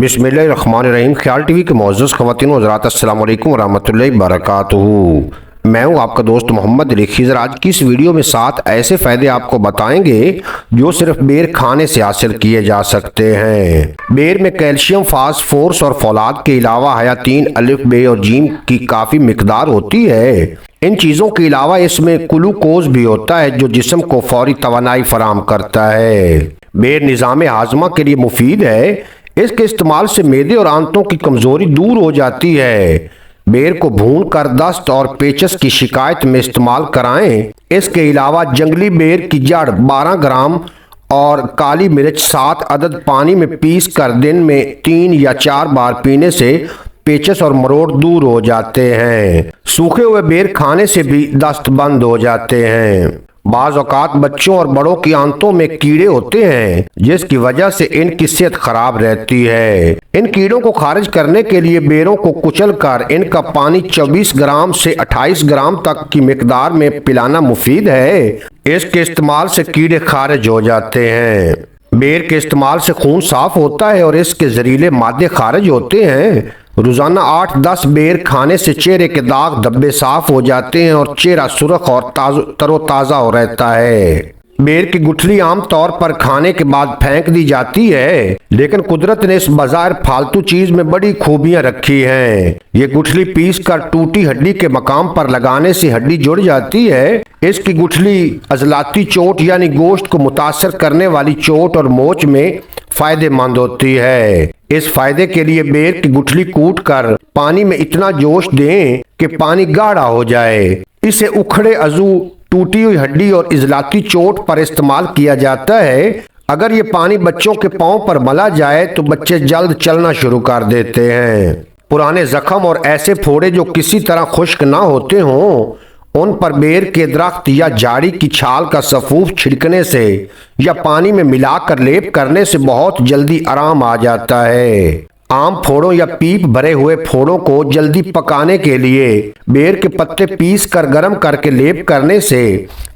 बिस्मिल्लाहिर्रहमानिर्रहीम। ख्याल टीवी के मौजूद ख़वातीन व हज़रात, अस्सलाम वालेकुम व रहमतुल्लाहि व बरकातुहू। मैं हूँ आपका दोस्त मोहम्मद अली खिज़र। आज की इस वीडियो में 7 ऐसे फ़ायदे आपको बताएंगे जो सिर्फ बेर खाने से हासिल किए जा सकते हैं। बेर में कैल्शियम, फास्फोरस और फौलाद के अलावा हयातीन, अलिफ, बे और जीम की काफ़ी मिकदार होती है। इन चीज़ों के अलावा इसमें ग्लूकोज भी होता है जो जिस्म को फौरी तवानाई फराहम करता है। बेर निज़ाम हाजमा के लिए मुफीद है। इसके इस्तेमाल से मेदे और आंतों की कमज़ोरी दूर हो जाती है। बेर को भून कर दस्त और पेचस की शिकायत में इस्तेमाल कराएं। इसके अलावा जंगली बेर की जड़ 12 ग्राम और काली मिर्च 7 अदद पानी में पीस कर दिन में 3 या 4 बार पीने से पेचस और मरोड़ दूर हो जाते हैं। सूखे हुए बेर खाने से भी दस्त बंद हो जाते हैं। बाज़ औक़ात बच्चों और बड़ों की आंतों में कीड़े होते हैं जिसकी वजह से इनकी सेहत खराब रहती है। इन कीड़ों को खारिज करने के लिए बेरों को कुचल कर इनका पानी 24 ग्राम से 28 ग्राम तक की मिकदार में पिलाना मुफीद है। इसके इस्तेमाल से कीड़े खारिज हो जाते हैं। बेर के इस्तेमाल से खून साफ होता है और इसके जहरीले मादे खारिज होते हैं। रोजाना 8-10 बेर खाने से चेहरे के दाग धब्बे साफ हो जाते हैं और चेहरा सुर्ख और तरोताज़ा हो रहता है। बेर की गुठली आम तौर पर खाने के बाद फेंक दी जाती है, लेकिन कुदरत ने इस बाजार फालतू चीज में बड़ी खूबियां रखी हैं। ये गुठली पीस कर टूटी हड्डी के मकाम पर लगाने से हड्डी जुड़ जाती है। इसकी गुठली अजलाती चोट यानी गोश्त को मुतासर करने वाली चोट और मोच में फायदेमंद होती है। इस फायदे के लिए बेर की गुठली कूट कर पानी में इतना जोश दें कि पानी गाढ़ा हो जाए। इसे उखड़े अज़ू, टूटी हुई हड्डी और इजलाती चोट पर इस्तेमाल किया जाता है। अगर ये पानी बच्चों के पांव पर मला जाए तो बच्चे जल्द चलना शुरू कर देते हैं। पुराने जख्म और ऐसे फोड़े जो किसी तरह खुश्क ना होते हों, उन पर बेर के दरख्त या झाड़ी की छाल का सफूफ छिड़कने से या पानी में मिलाकर लेप करने से बहुत जल्दी आराम आ जाता है। आम फोड़ों या पीप भरे हुए फोड़ों को जल्दी पकाने के लिए बेर के पत्ते पीस कर गर्म करके लेप करने से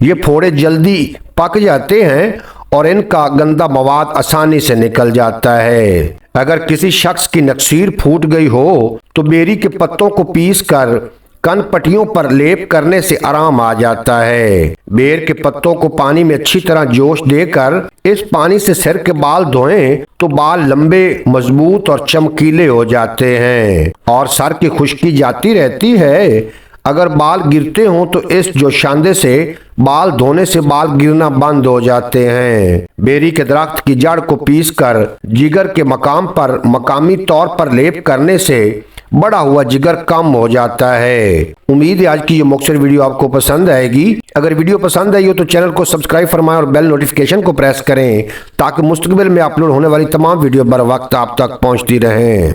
ये फोड़े जल्दी पक जाते हैं और इनका गंदा मवाद आसानी से निकल जाता है। अगर किसी शख्स की नक्सीर फूट गई हो तो बेरी के पत्तों को पीस कर कन पट्टियों पर लेप करने से आराम आ जाता है। बेर के पत्तों को पानी में अच्छी तरह जोश देकर इस पानी से सिर के बाल धोएं तो बाल लंबे, मजबूत और चमकीले हो जाते हैं और सर की खुश्की जाती रहती है। अगर बाल गिरते हों तो इस जोशांदे से बाल धोने से बाल गिरना बंद हो जाते हैं। बेरी के दरख्त की जड़ को पीसकर जिगर के मकाम पर मकामी तौर पर लेप करने से बड़ा हुआ जिगर कम हो जाता है। उम्मीद है आज की ये मुख्तसर वीडियो आपको पसंद आएगी। अगर वीडियो पसंद आई हो तो चैनल को सब्सक्राइब फरमाएं और बेल नोटिफिकेशन को प्रेस करें ताकि मुस्तकबिल में अपलोड होने वाली तमाम वीडियो बर वक्त आप तक पहुंचती रहें।